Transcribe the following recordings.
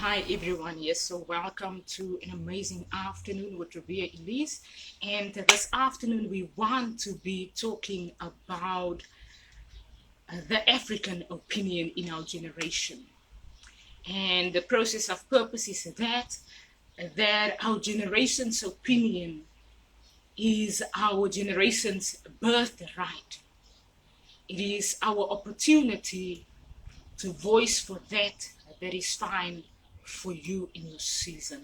Hi everyone, yes, so welcome to an amazing afternoon with Ribea Elise. And this afternoon we want to be talking about the African opinion in our generation. And the process of purpose is that our generation's opinion is our generation's birthright. It is our opportunity to voice for that is fine for you in your season.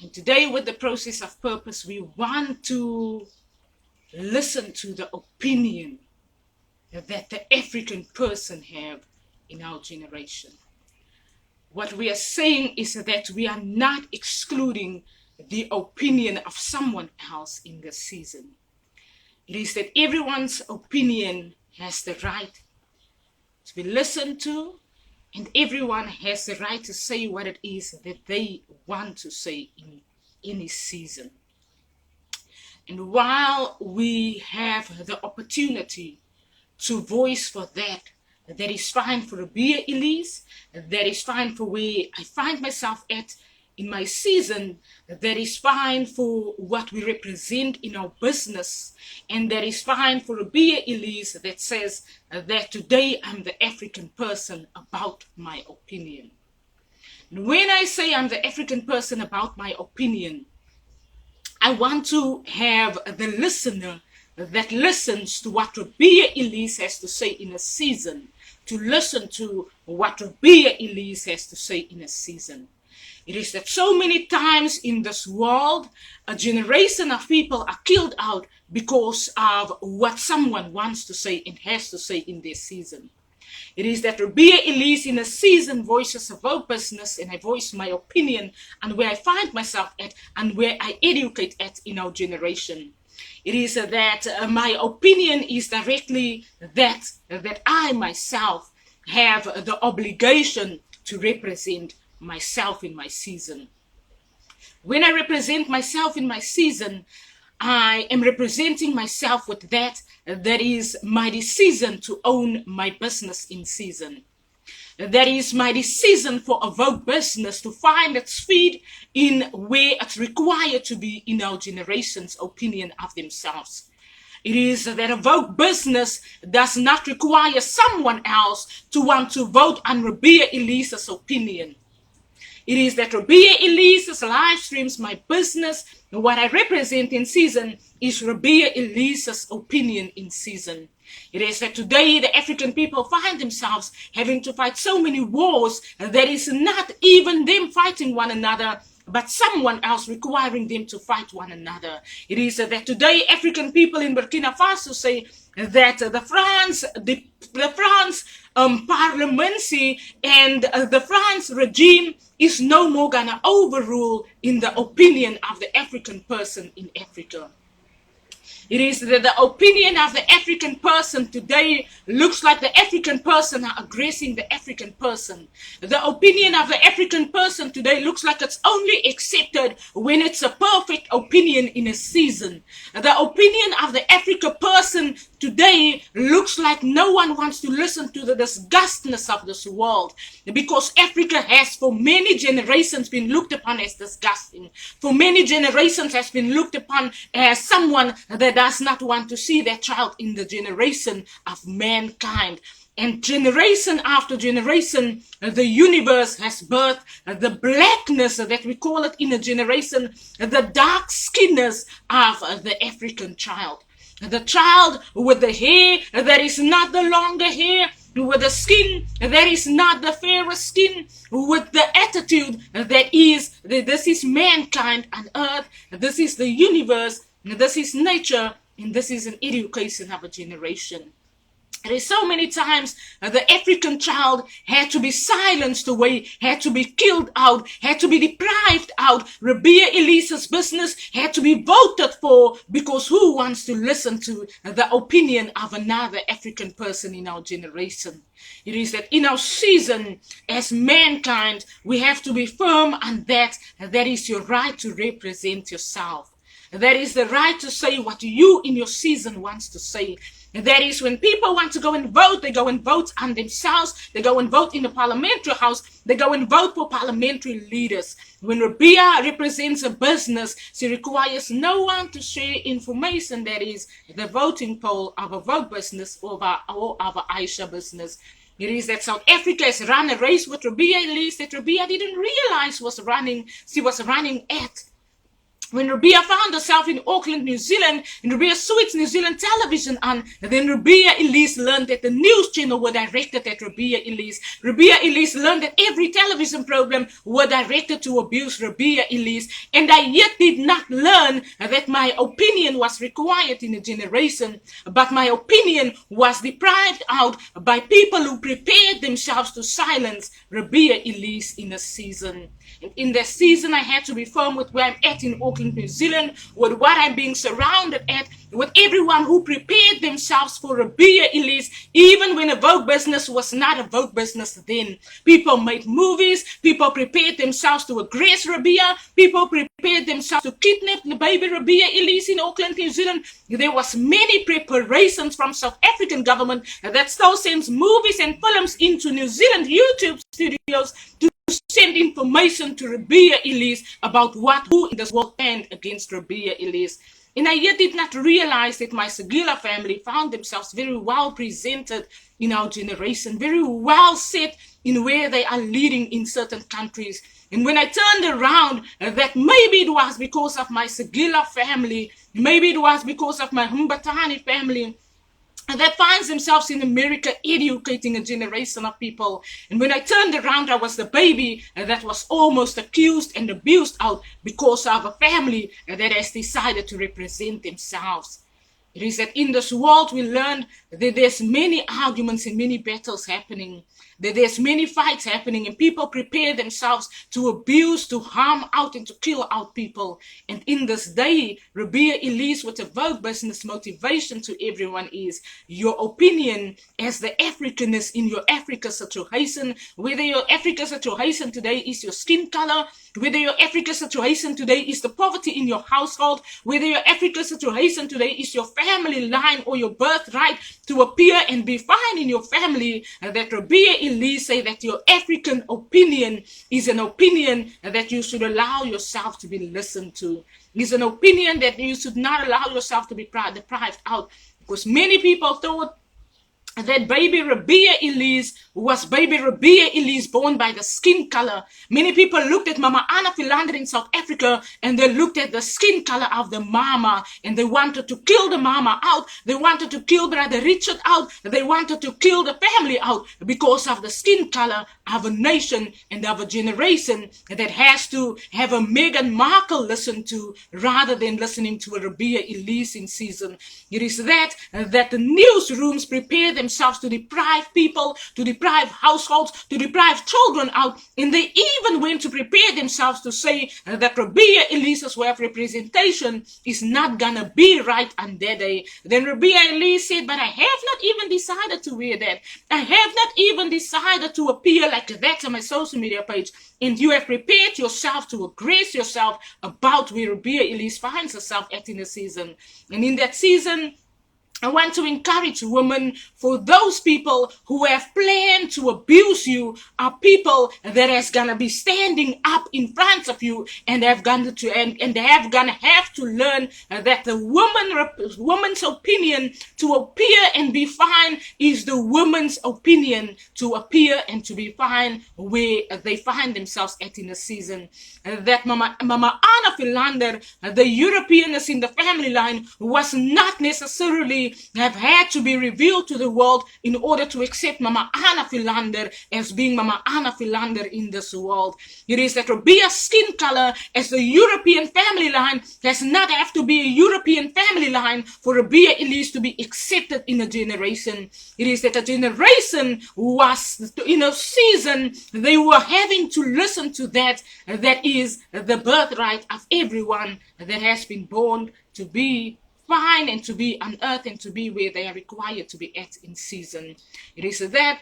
And today, with the process of purpose, we want to listen to the opinion that the African person have in our generation. What we are saying is that we are not excluding the opinion of someone else in this season. It is that everyone's opinion has the right to be listened to, and everyone has the right to say what it is that they want to say in any season. And while we have the opportunity to voice for that is fine for Ribea Elise, that is fine for where I find myself at in my season, that is fine for what we represent in our business, and that is fine for Ribea Elise that says that today I'm the African person about my opinion. And when I say I'm the African person about my opinion, I want to have the listener that listens to what Ribea Elise has to say in a season, to listen to what Ribea Elise has to say in a season. It is that so many times in this world, a generation of people are killed out because of what someone wants to say and has to say in their season. It is that Ribea Elise in a season voices AWOKH business, and I voice my opinion and where I find myself at and where I educate at in our generation. It is that my opinion is directly that I myself have the obligation to represent myself in my season. When I represent myself in my season, I am representing myself with that is my decision to own my business in season. That is my decision for AWOKH business to find its feet in where it's required to be in our generation's opinion of themselves. It is that AWOKH business does not require someone else to want to vote on Ribea Elise's opinion. It is that Ribea Elise's live streams, my business, what I represent in season is Ribea Elise's opinion in season. It is that today the African people find themselves having to fight so many wars that is not even them fighting one another, but someone else requiring them to fight one another. It is that today African people in Burkina Faso say that the France parliamentary and the France regime is no more gonna overrule in the opinion of the African person in Africa. It is that the opinion of the African person today looks like the African person are aggressing the African person. The opinion of the African person today looks like it's only accepted when it's a perfect opinion in a season. The opinion of the African person today looks like no one wants to listen to the disgustness of this world, because Africa has for many generations been looked upon as disgusting. For many generations has been looked upon as someone that does not want to see their child in the generation of mankind. And generation after generation, the universe has birthed the blackness that we call it in a generation, the dark skinness of the African child. The child with the hair that is not the longer hair, with the skin that is not the fairest skin, with the attitude that this is mankind on earth, this is the universe, this is nature, and this is an education of a generation. There is so many times the African child had to be silenced away, had to be killed out, had to be deprived out. Ribea Elise's business had to be voted for, because who wants to listen to the opinion of another African person in our generation? It is that in our season as mankind, we have to be firm on that is your right to represent yourself. That is the right to say what you in your season wants to say. And that is when people want to go and vote, they go and vote on themselves. They go and vote in the parliamentary house. They go and vote for parliamentary leaders. When Ribea represents a business, she requires no one to share information, that is the voting poll of a vote business or of a Aisha business. It is that South Africa has run a race with Ribea, Elise, that Ribea didn't realize she was running at. When Ribea found herself in Auckland, New Zealand, and Ribea switched New Zealand television on, then Ribea Elise learned that the news channel were directed at Ribea Elise. Ribea Elise learned that every television program were directed to abuse Ribea Elise. And I yet did not learn that my opinion was required in a generation, but my opinion was deprived out by people who prepared themselves to silence Ribea Elise in a season. In that season, I had to be firm with where I'm at in Auckland, New Zealand, with what I'm being surrounded at, with everyone who prepared themselves for Ribea Elise, even when a vote business was not a vote business then. People made movies, people prepared themselves to aggress Ribea, people prepared themselves to kidnap the baby Ribea Elise in Auckland, New Zealand. There was many preparations from South African government that still sends movies and films into New Zealand YouTube studios to send information to Ribea Elise about who in this world stand against Ribea Elise. And I yet did not realize that my Sagila family found themselves very well presented in our generation, very well set in where they are leading in certain countries. And when I turned around, that maybe it was because of my Sagila family, maybe it was because of my Humbatani family, that finds themselves in America educating a generation of people. And when I turned around, I was the baby that was almost accused and abused out because of a family that has decided to represent themselves. It is that in this world we learned that there's many arguments and many battles happening, that there's many fights happening, and people prepare themselves to abuse, to harm out, and to kill out people. And in this day, Ribea Elise, with a vote business motivation to everyone is your opinion as the Africanist in your Africa situation, whether your Africa situation today is your skin color, whether your Africa situation today is the poverty in your household, whether your Africa situation today is your family line or your birthright to appear and be fine in your family, that Ribea Elise say that your African opinion is an opinion that you should allow yourself to be listened to. It's an opinion that you should not allow yourself to be deprived out, because many people thought that baby Ribea Elise was baby Ribea Elise born by the skin color. Many people looked at Mama Anna Philander in South Africa and they looked at the skin color of the mama and they wanted to kill the mama out. They wanted to kill Brother Richard out. They wanted to kill the family out because of the skin color of a nation and of a generation that has to have a Meghan Markle listen to rather than listening to a Ribea Elise in season. It is that the newsrooms prepare themselves to deprive people, to deprive households, to deprive children out, and they even went to prepare themselves to say that Ribea Elise's way of representation is not gonna be right on that day. Then Ribea Elise said, but I have not even decided to wear that. I have not even decided to appear like that on my social media page. And you have prepared yourself to aggress yourself about where Ribea Elise finds herself at in the season. And in that season, I want to encourage women, for those people who have planned to abuse you are people that is gonna be standing up in front of you and have gonna have to learn that the woman's opinion to appear and be fine is the woman's opinion to appear and to be fine where they find themselves at in the season. That Mama Anna Philander, the Europeanness in the family line, was not necessarily have had to be revealed to the world in order to accept Mama Anna Philander as being Mama Anna Philander in this world. It is that Ribea's skin color as the European family line does not have to be a European family line for Ribea Elise to be accepted in a generation. It is that a generation was in a season they were having to listen to that is the birthright of everyone that has been born to be fine and to be on earth and to be where they are required to be at in season. It is that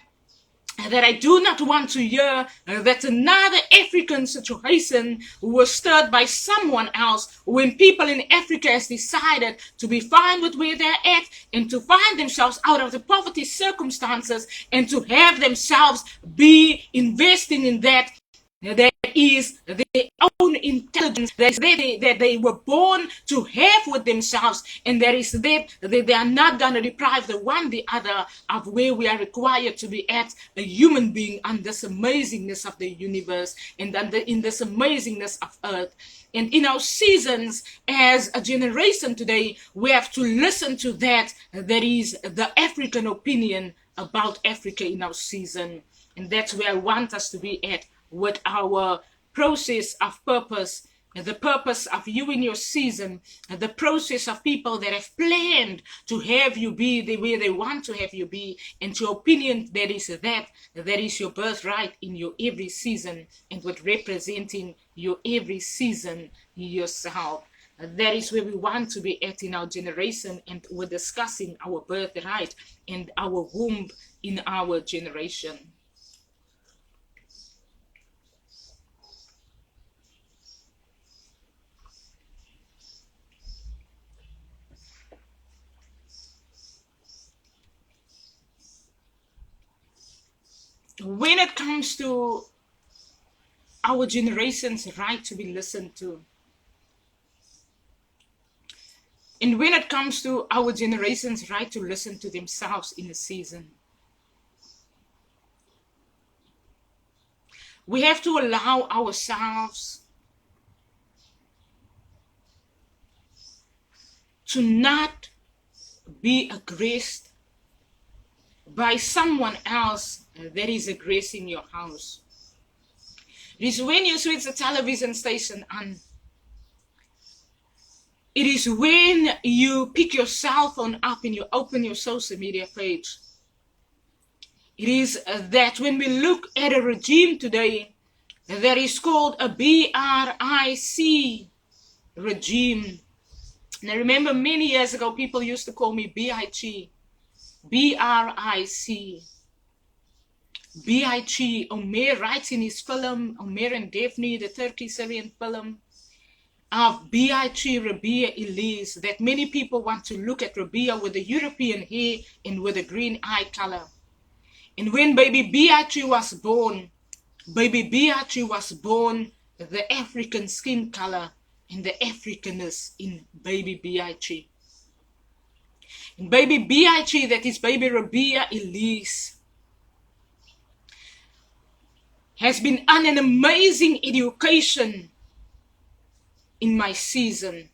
that I do not want to hear that another African situation was stirred by someone else when people in Africa has decided to be fine with where they're at and to find themselves out of the poverty circumstances and to have themselves be investing in that. That is their own intelligence that they were born to have with themselves, and that is that they are not going to deprive the one the other of where we are required to be at a human being on this amazingness of the universe and in this amazingness of earth. And in our seasons as a generation today, we have to listen to that. That is the African opinion about Africa in our season. And that's where I want us to be at with our process of purpose, the purpose of you in your season, the process of people that have planned to have you be the way they want to have you be, and your opinion that is your birthright in your every season, and with representing your every season yourself. That is where we want to be at in our generation, and we're discussing our birthright and our womb in our generation. When it comes to our generation's right to be listened to, and when it comes to our generation's right to listen to themselves in a season, we have to allow ourselves to not be aggressed by someone else that is aggressing your house. It is when you switch the television station on. It is when you pick your cell phone up and you open your social media page. It is that when we look at a regime today that is called a BRIC regime. And I remember many years ago people used to call me BIG. BRIC. BIG. Omer writes in his film, Omer and Daphne, the Turkey-Syrian film, of BIG Ribea Elise, that many people want to look at Ribea with the European hair and with a green eye color. And when baby BIG was born, the African skin color and the Africanness in baby BIG. And baby BIG, that is baby Ribea Elise, has been on an amazing education in my season.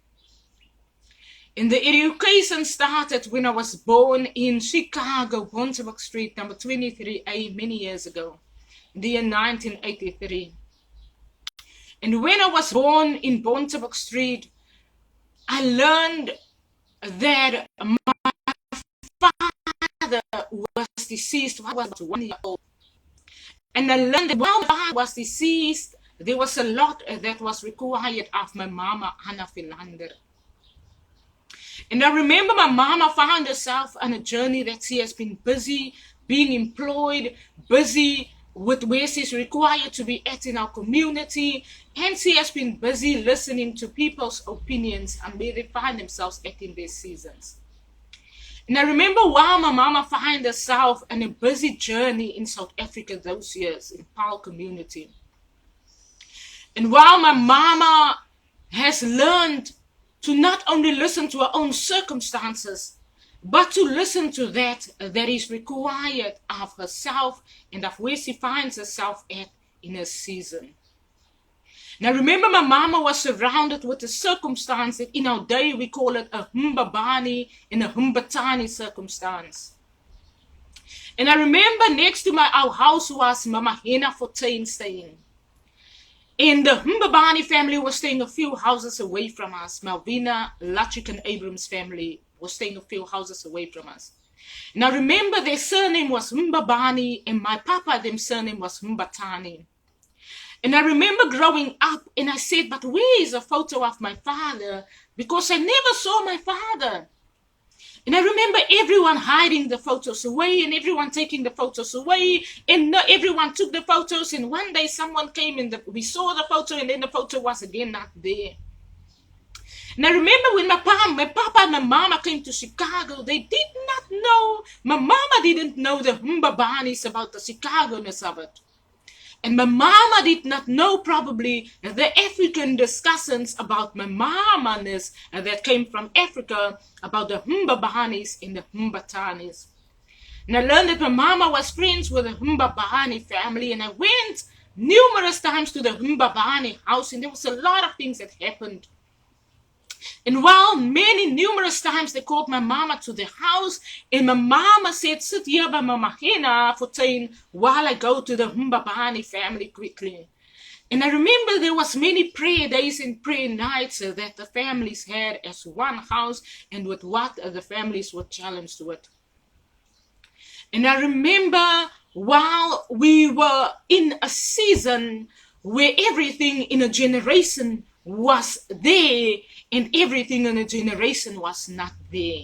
And the education started when I was born in Chicago, Bontebok Street, number 23A, many years ago, in the year 1983. And when I was born in Bontebok Street, I learned that my father was deceased when I was 1 year old. And I learned that while my father was deceased, there was a lot that was required of my mama, Anna Philander. And I remember my mama found herself on a journey that she has been busy being employed, busy with where she's required to be at in our community, and she has been busy listening to people's opinions and where they find themselves at in their seasons. And I remember while my mama found herself on a busy journey in South Africa those years, in Paarl community. And while my mama has learned to not only listen to her own circumstances, but to listen to that is required of herself and of where she finds herself at in her season. Now remember, my mama was surrounded with a circumstance that in our day we call it a Humbabani and a Humbatani circumstance. And I remember next to our house was Mama Hena Fortuin staying. And the Humbabani family was staying a few houses away from us. Malvina, Lachik and Abrams family was staying a few houses away from us. Now remember, their surname was Humbabani and my papa, their surname was Humbatani. And I remember growing up and I said, but where is a photo of my father? Because I never saw my father. And I remember everyone hiding the photos away and everyone taking the photos away, and not everyone took the photos. And one day someone came and we saw the photo, and then the photo was again not there. And I remember when my papa and my mama came to Chicago, they did not know, my mama didn't know the Humbabanis about the Chicago-ness of it. And my mama did not know probably the African discussions about my mama-ness that came from Africa, about the Humbabanis and the Humbatanis. And I learned that my mama was friends with the Humbabani family, and I went numerous times to the Humbabani house, and there was a lot of things that happened. And while numerous times they called my mama to the house, and my mama said, sit here by Mama Hena for 10 while I go to the Humbabani family quickly. And I remember there was many prayer days and prayer nights that the families had as one house, and with what the families were challenged with. And I remember while we were in a season where everything in a generation was there and everything in a generation was not there.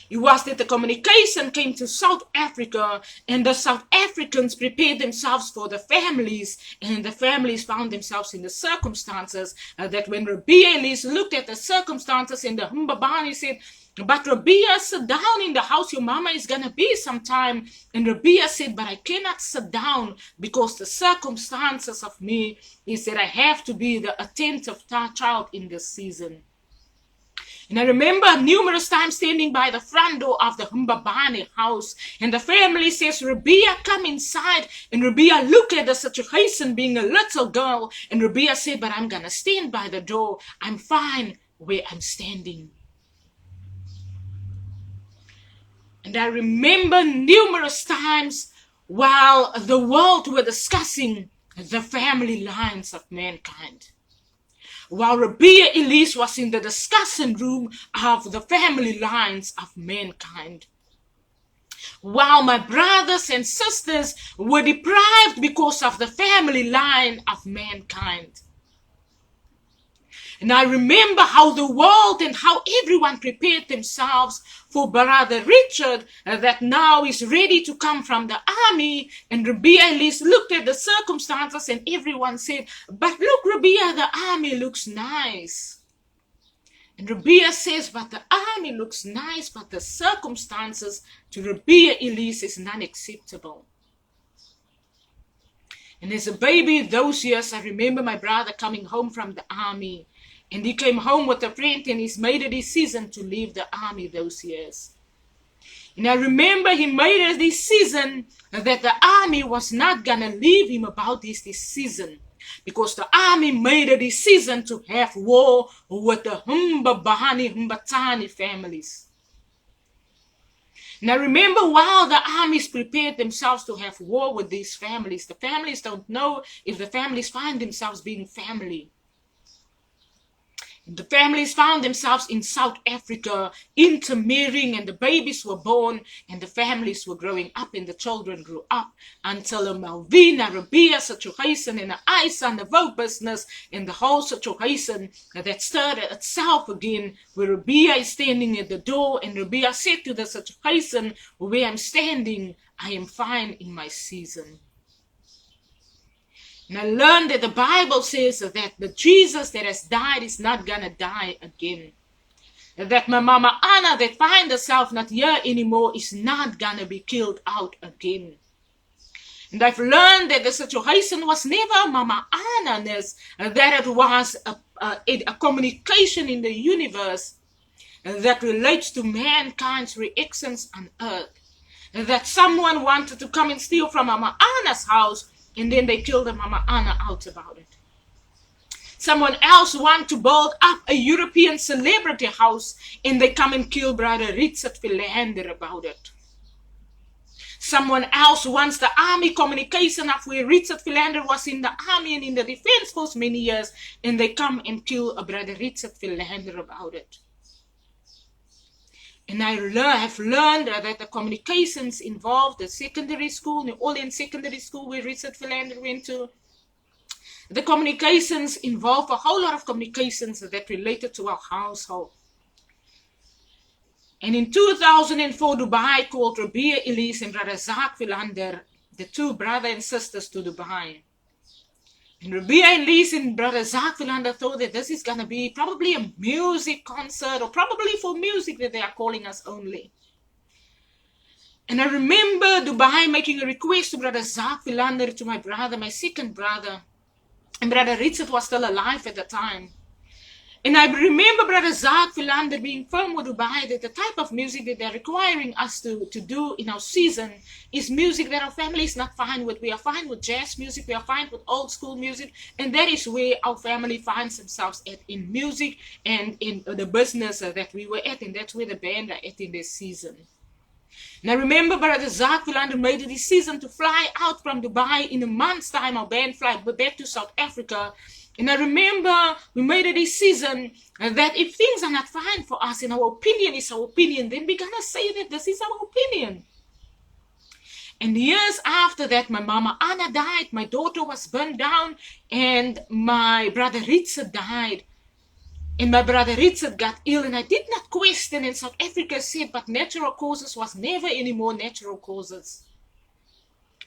It was that the communication came to South Africa, and the South Africans prepared themselves for the families, and the families found themselves in the circumstances that when Ribea and Elise looked at the circumstances, and the Humbabani said, but Ribea, sit down in the house, your mama is going to be sometime. And Ribea said, but I cannot sit down because the circumstances of me is that I have to be the attentive child in this season. And I remember numerous times standing by the front door of the Humbabani house, and the family says, Ribea, come inside. And Ribea looked at the situation being a little girl, and Ribea said, but I'm going to stand by the door. I'm fine where I'm standing. And I remember numerous times while the world were discussing the family lines of mankind. While Ribea Elise was in the discussion room of the family lines of mankind. While my brothers and sisters were deprived because of the family line of mankind. And I remember how the world and how everyone prepared themselves for Brother Richard that now is ready to come from the army. And Ribea Elise looked at the circumstances and everyone said, but look, Ribea, the army looks nice. And Ribea says, but the army looks nice, but the circumstances to Ribea Elise is not acceptable. And as a baby, those years, I remember my brother coming home from the army. And he came home with a friend, and he's made a decision to leave the army those years. And I remember he made a decision that the army was not going to leave him about this decision. Because the army made a decision to have war with the Humbatani families. And I remember while the armies prepared themselves to have war with these families, the families don't know if the families find themselves being family. The families found themselves in South Africa intermarrying, and the babies were born, and the families were growing up, and the children grew up until a Malvina, Ribea situation, and the ice and the vote business, and the whole situation that started itself again, where Ribea is standing at the door, and Ribea said to the situation where I'm standing, I am fine in my season. And I learned that the Bible says that the Jesus that has died is not going to die again. That my mama Anna that finds herself not here anymore is not going to be killed out again. And I've learned that the situation was never Mama Anna's, that it was a communication in the universe that relates to mankind's reactions on earth. That someone wanted to come and steal from Mama Anna's house, and then they killed the Mama Anna out about it. Someone else wanted to build up a European celebrity house, and they come and kill Brother Richard Philander about it. Someone else wants the army communication of where Richard Philander was in the army and in the defense force many years, and they come and kill a Brother Richard Philander about it. And I have learned that the communications involved the secondary school, New Orleans Secondary School, where Richard Philander went to. The communications involved a whole lot of communications that related to our household. And in 2004, Dubai called Ribea, Elise, and Brother Zak Philander, the two brothers and sisters, to Dubai. And Ribea, Elise, and Brother Zak Philander thought that this is going to be probably a music concert, or probably for music that they are calling us only. And I remember Dubai making a request to Brother Zak Philander, to my brother, my second brother. And Brother Richard was still alive at the time. And I remember Brother Zak Philander being firm with Dubai that the type of music that they're requiring us to do in our season is music that our family is not fine with. We are fine with jazz music, we are fine with old school music, and that is where our family finds themselves at in music and in the business that we were at, and that's where the band are at in this season. And I remember Brother Zak Philander made a decision to fly out from Dubai in a month's time. Our band fly back to South Africa. And I remember we made a decision that if things are not fine for us and our opinion is our opinion, then we're going to say that this is our opinion. And years after that, my mama Anna died, my daughter was burned down, and my brother Richard died. And my brother Richard got ill, and I did not question, and South Africa said, but natural causes was never anymore natural causes.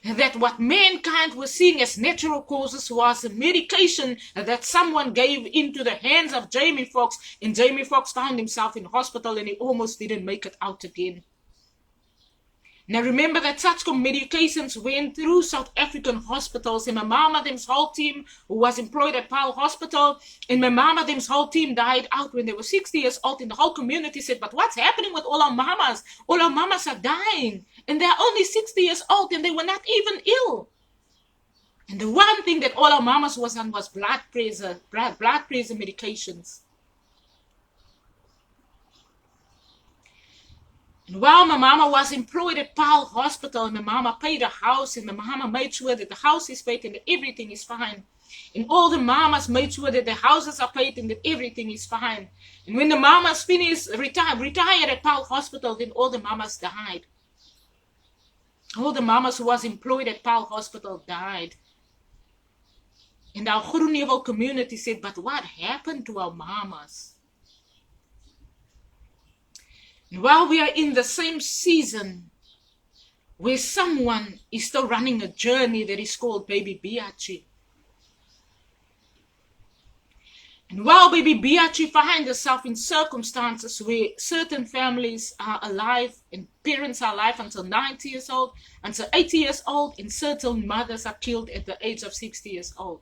And that what mankind was seeing as natural causes was a medication that someone gave into the hands of Jamie Foxx, and Jamie Foxx found himself in hospital and he almost didn't make it out again. And I remember that such medications went through South African hospitals, and my mama, them's whole team who was employed at Paarl Hospital, and my mama, them's whole team died out when they were 60 years old, and the whole community said, but what's happening with all our mamas? All our mamas are dying, and they're only 60 years old, and they were not even ill. And the one thing that all our mamas was on was blood pressure medications. And while my mama was employed at Paarl Hospital, and my mama paid a house, and my mama made sure that the house is paid and that everything is fine. And all the mamas made sure that the houses are paid and that everything is fine. And when the mamas retired at Paarl Hospital, then all the mamas died. All the mamas who was employed at Paarl Hospital died. And our Groenevel community said, but what happened to our mamas? While we are in the same season where someone is still running a journey that is called Baby Biachi. And while Baby Biachi finds herself in circumstances where certain families are alive and parents are alive until 90 years old, until 80 years old, and certain mothers are killed at the age of 60 years old.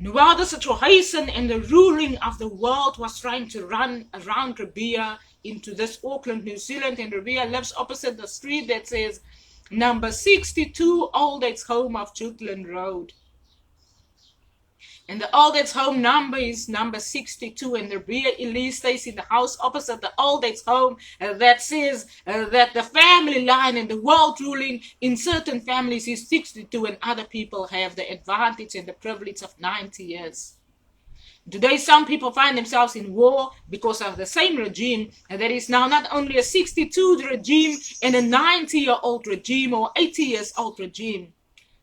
And while the situation and the ruling of the world was trying to run around Ribea into this Auckland, New Zealand, and Ribea lives opposite the street that says number 62 Old Age Home of Jutland Road. And the Old Age Home number is number 62, and Ribea Elise stays in the house opposite the Old Age Home that says that the family line and the world ruling in certain families is 62, and other people have the advantage and the privilege of 90 years. Today, some people find themselves in war because of the same regime, and there is now not only a 62 regime and a 90-year-old regime or 80 years old regime,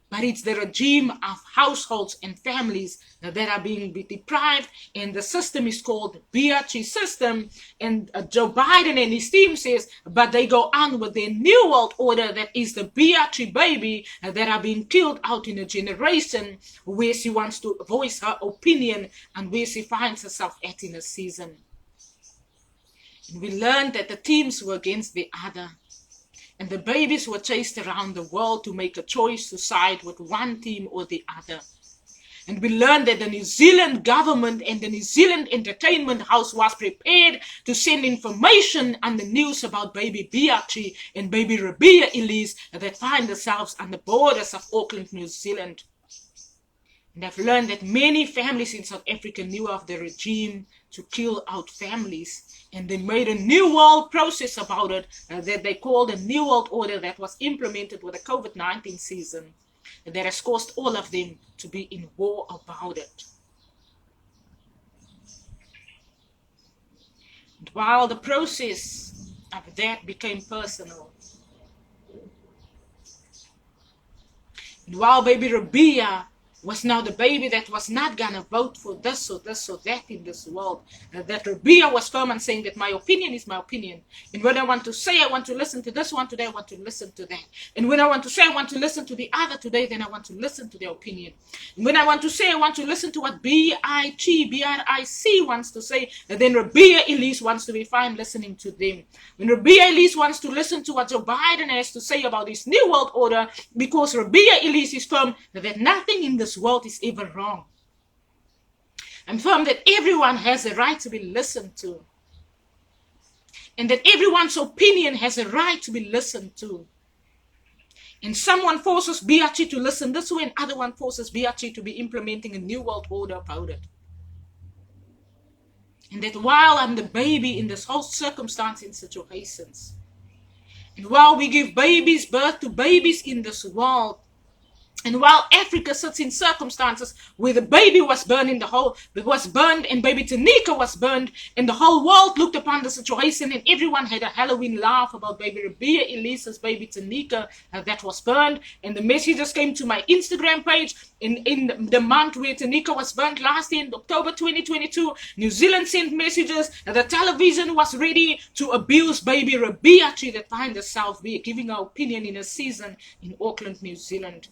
but it's the regime of households and families that are being deprived, and the system is called Biachi system. And Joe Biden and his team says, but they go on with their new world order that is the Biachi baby that are being killed out in a generation where she wants to voice her opinion and where she finds herself at in a season. And we learned that the teams were against the other. And the babies were chased around the world to make a choice to side with one team or the other. And we learned that the New Zealand government and the New Zealand Entertainment House was prepared to send information on the news about Baby Biachi and Baby Ribea Elise that find themselves on the borders of Auckland, New Zealand. And I've learned that many families in South Africa knew of the regime to kill out families. And they made a new world process about it that they called a new world order that was implemented with the COVID-19 season. And that has caused all of them to be in war about it. And while the process of that became personal, and while Baby Ribea was now the baby that was not gonna vote for this or this or that in this world. That Ribea was firm and saying that my opinion is my opinion. And when I want to say I want to listen to this one today, I want to listen to that. And when I want to say I want to listen to the other today, then I want to listen to their opinion. And when I want to say I want to listen to what BIC wants to say, and then Ribea Elise wants to be fine listening to them. When Ribea Elise wants to listen to what Joe Biden has to say about this new world order, because Ribea Elise is firm that nothing in this world is ever wrong. I'm firm that everyone has a right to be listened to. And that everyone's opinion has a right to be listened to. And someone forces BRT to listen this way, and other one forces BRT to be implementing a new world order about it. And that while I'm the baby in this whole circumstance and situations, and while we give babies birth to babies in this world, and while Africa sits in circumstances where the baby was burned and baby Tanika was burned, and the whole world looked upon the situation, and everyone had a Halloween laugh about baby Ribea Elise's baby Tanika that was burned, and the messages came to my Instagram page in the month where Tanika was burned last year in October 2022. New Zealand sent messages, and the television was ready to abuse baby Ribea that find herself giving her opinion in a season in Auckland, New Zealand.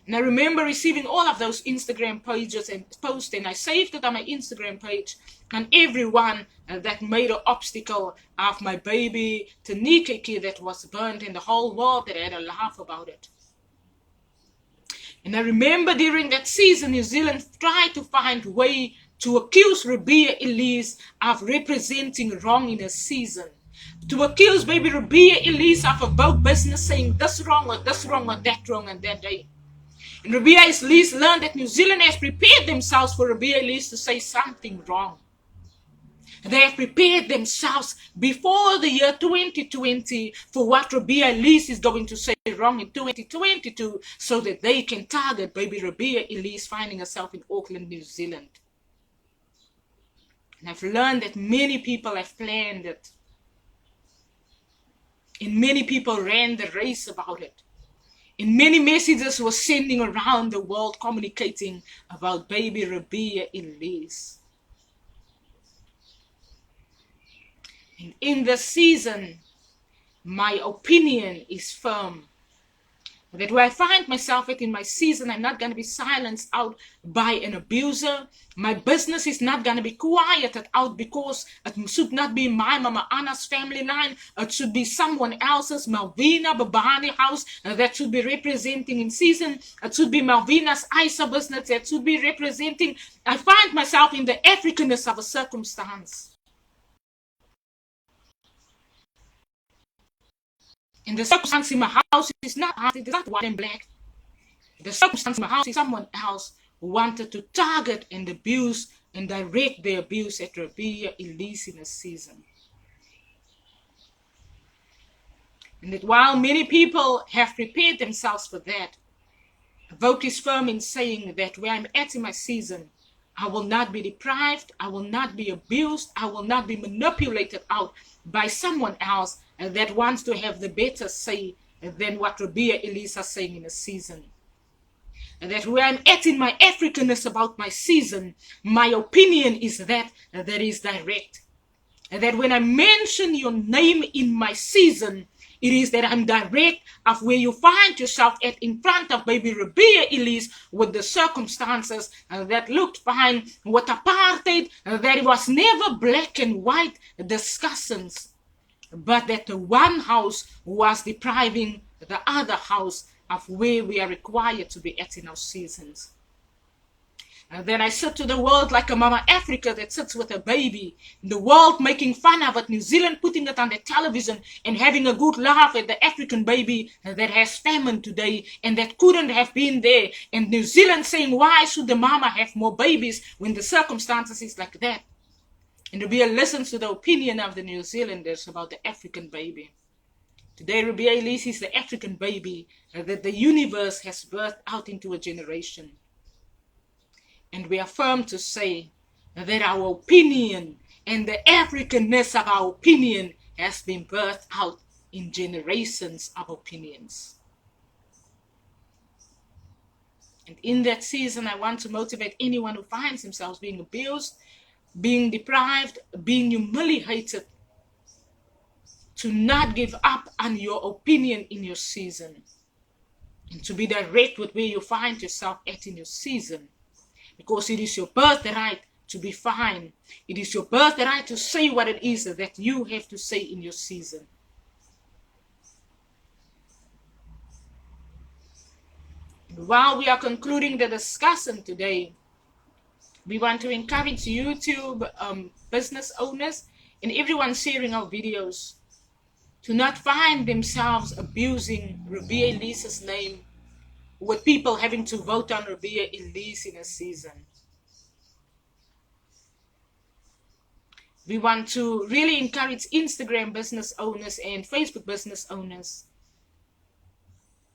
And I remember receiving all of those Instagram pages and posts, and I saved it on my Instagram page. And everyone that made an obstacle of my baby Tanika that was burned in the whole world, that had a laugh about it. And I remember during that season, New Zealand tried to find a way to accuse Ribea Elise of representing wrong in a season. To accuse baby Ribea Elise of about business saying this wrong or that wrong on that day. And Ribea Elise learned that New Zealand has prepared themselves for Ribea Elise to say something wrong. They have prepared themselves before the year 2020 for what Ribea Elise is going to say wrong in 2022, so that they can target baby Ribea Elise finding herself in Auckland, New Zealand. And I've learned that many people have planned it. And many people ran the race about it. And many messages were sending around the world communicating about baby Ribea Elise. And in this season, my opinion is firm. That where I find myself at in my season, I'm not going to be silenced out by an abuser. My business is not going to be quieted out because it should not be my Mama Anna's family line. It should be someone else's, Malvina Babani house, that should be representing in season. It should be Malvina's Isa business that should be representing. I find myself in the Africanness of a circumstance. And the circumstance in my house is not white and black. The circumstance in my house is someone else who wanted to target and abuse and direct the abuse at Ribea Elise in a season. And that while many people have prepared themselves for that, AWOKH is firm in saying that where I'm at in my season, I will not be deprived, I will not be abused, I will not be manipulated out by someone else that wants to have the better say than what Ribea Elise is saying in a season. And that where I'm at in my Africanness about my season, my opinion is that is direct. And that when I mention your name in my season, it is that I'm direct of where you find yourself at in front of baby Ribea Elise with the circumstances that looked fine, with apartheid, that it was never black and white discussions, but that the one house was depriving the other house of where we are required to be at in our seasons. And then I sit to the world like a Mama Africa that sits with a baby. The world making fun of it. New Zealand putting it on the television and having a good laugh at the African baby that has famine today and that couldn't have been there. And New Zealand saying, why should the mama have more babies when the circumstances is like that? And Ribea listens to the opinion of the New Zealanders about the African baby. Today, Ribea Elise is the African baby that the universe has birthed out into a generation. And we are firm to say that our opinion and the Africanness of our opinion has been birthed out in generations of opinions. And in that season, I want to motivate anyone who finds themselves being abused, being deprived, being humiliated, to not give up on your opinion in your season, and to be direct with where you find yourself at in your season, because it is your birthright to be fine. It is your birthright to say what it is that you have to say in your season. And while we are concluding the discussion today, we want to encourage YouTube business owners and everyone sharing our videos to not find themselves abusing Ribea Elise's name, with people having to vote on Ribea Elise in a season. We want to really encourage Instagram business owners and Facebook business owners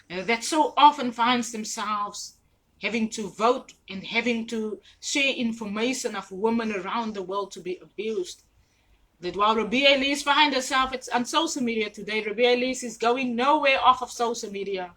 that so often finds themselves having to vote and having to share information of women around the world to be abused. That while Ribea Elise finds herself on social media today, Ribea Elise is going nowhere off of social media.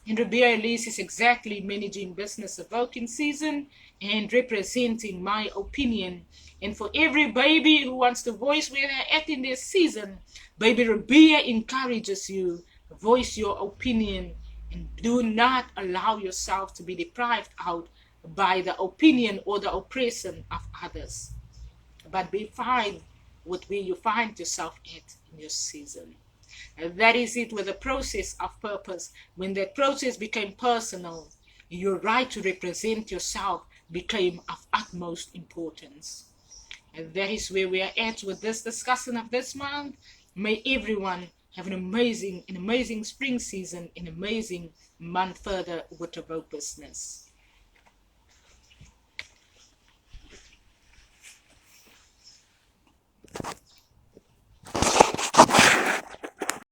And Ribea Elise is exactly managing business AWOKH in season and representing my opinion. And for every baby who wants to voice where they're at in their season, baby Ribea encourages you, voice your opinion, and do not allow yourself to be deprived out by the opinion or the oppression of others. But be fine with where you find yourself at in your season. And that is it with the process of purpose. When that process became personal, your right to represent yourself became of utmost importance. And that is where we are at with this discussion of this month. May everyone have an amazing spring season, an amazing month further with AWOKH business.